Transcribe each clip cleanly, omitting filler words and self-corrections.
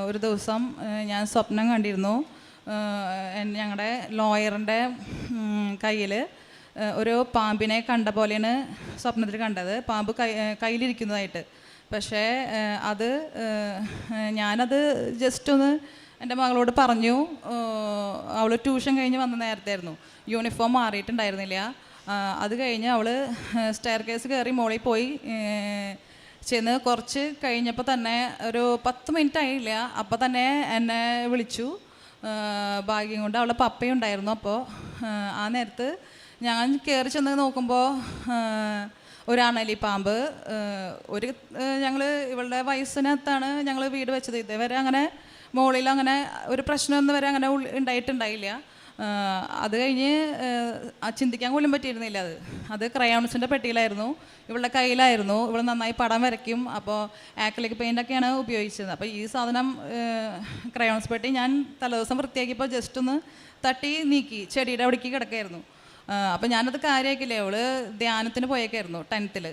ഒരു ദിവസം ഞാൻ സ്വപ്നം കണ്ടിരുന്നു. ഞങ്ങളുടെ ലോയറിൻ്റെ കയ്യിൽ ഒരു പാമ്പിനെ കണ്ട പോലെയാണ് സ്വപ്നത്തിൽ കണ്ടത്. പാമ്പ് കയ്യിലിരിക്കുന്നതായിട്ട്. പക്ഷേ അത് ഞാനത് ജസ്റ്റ് ഒന്ന് എൻ്റെ മകളോട് പറഞ്ഞു. അവൾ ട്യൂഷൻ കഴിഞ്ഞ് വന്ന നേരത്തായിരുന്നു. യൂണിഫോം മാറിയിട്ടുണ്ടായിരുന്നില്ല. അത് കഴിഞ്ഞ് അവൾ സ്റ്റെയർ കേസ് കയറി മോളിൽ പോയി ചെന്ന് കുറച്ച് കഴിഞ്ഞപ്പോൾ തന്നെ ഒരു 10 മിനിറ്റ് ആയില്ല, അപ്പോൾ തന്നെ എന്നെ വിളിച്ചു. ഭാഗ്യം കൊണ്ട് അവളുടെ പപ്പയുണ്ടായിരുന്നു. അപ്പോൾ ആ നേരത്ത് ഞാൻ കയറി ചെന്ന് നോക്കുമ്പോൾ ഒരു അണലി പാമ്പ് ഞങ്ങൾ ഇവളുടെ വയസ്സിനകത്താണ് ഞങ്ങൾ വീട് വെച്ചത്. ഇതുവരെ അങ്ങനെ മുകളിൽ അങ്ങനെ ഒരു പ്രശ്നമൊന്നും വരെ അങ്ങനെ ഉണ്ടായിട്ടുണ്ടായില്ല. അത് കഴിഞ്ഞ് ചിന്തിക്കാൻ പോലും പറ്റിയിരുന്നില്ല. അത് ക്രയോൺസിൻ്റെ പെട്ടിയിലായിരുന്നു, ഇവളുടെ കയ്യിലായിരുന്നു. ഇവൾ നന്നായി പടം വരയ്ക്കും. അപ്പോൾ ആക്രിലിക് പെയിൻ്റൊക്കെയാണ് ഉപയോഗിച്ചത്. അപ്പോൾ ഈ സാധനം ക്രയോൺസ് പെട്ടി ഞാൻ തലേദിവസം വൃത്തിയാക്കിയപ്പോൾ ജസ്റ്റ് ഒന്ന് തട്ടി നീക്കി, ചെടിയുടെ അവിടേക്ക് കിടക്കായിരുന്നു. അപ്പോൾ ഞാനത് കാര്യമാക്കില്ല. അവള് ധ്യാനത്തിന് പോയേക്കായിരുന്നു 10th.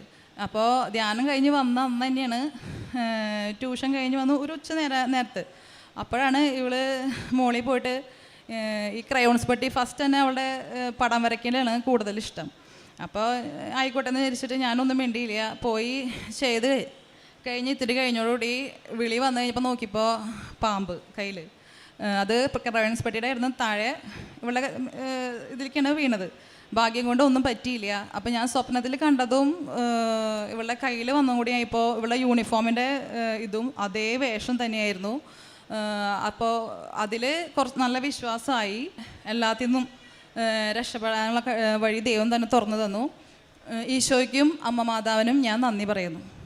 അപ്പോൾ ധ്യാനം കഴിഞ്ഞ് വന്ന അന്ന് തന്നെയാണ് ട്യൂഷൻ കഴിഞ്ഞ് വന്ന് ഒരു ഉച്ച നേരത്ത് അപ്പോഴാണ് ഇവള് മോളിൽ പോയിട്ട് ഈ ക്രയോൺസ് പെട്ടി ഫസ്റ്റ് തന്നെ അവളുടെ പടം വരയ്ക്കലാണ് കൂടുതൽ ഇഷ്ടം. അപ്പോൾ ആയിക്കോട്ടെ എന്ന് വിചാരിച്ചിട്ട് ഞാനൊന്നും മിണ്ടിയില്ല. പോയി ചെയ്ത് കഴിഞ്ഞ് ഇത്തിരി കഴിഞ്ഞോടുകൂടി വിളി വന്നു കഴിഞ്ഞപ്പോൾ നോക്കിയപ്പോൾ പാമ്പ് കയ്യിൽ. അത് ക്രയോൺസ് പെട്ടിയുടെ ആയിരുന്നു. താഴെ ഇവളുടെ ഇതിലേക്കാണ് വീണത്. ഭാഗ്യം കൊണ്ട് ഒന്നും പറ്റിയില്ല. അപ്പോൾ ഞാൻ സ്വപ്നത്തിൽ കണ്ടതും ഇവളുടെ കയ്യിൽ വന്നും കൂടി ആയപ്പോൾ ഇവളുടെ യൂണിഫോമിൻ്റെ ഇതും അതേ വേഷം തന്നെയായിരുന്നു. അപ്പോൾ അതിൽ കുറച്ച് നല്ല വിശ്വാസമായി. എല്ലാത്തിൽ നിന്നും രക്ഷപ്പെടാനുള്ള വഴി ദൈവം തന്നെ തുറന്നു തന്നു. ഈശോയ്ക്കും അമ്മ മാതാവിനും ഞാൻ നന്ദി പറയുന്നു.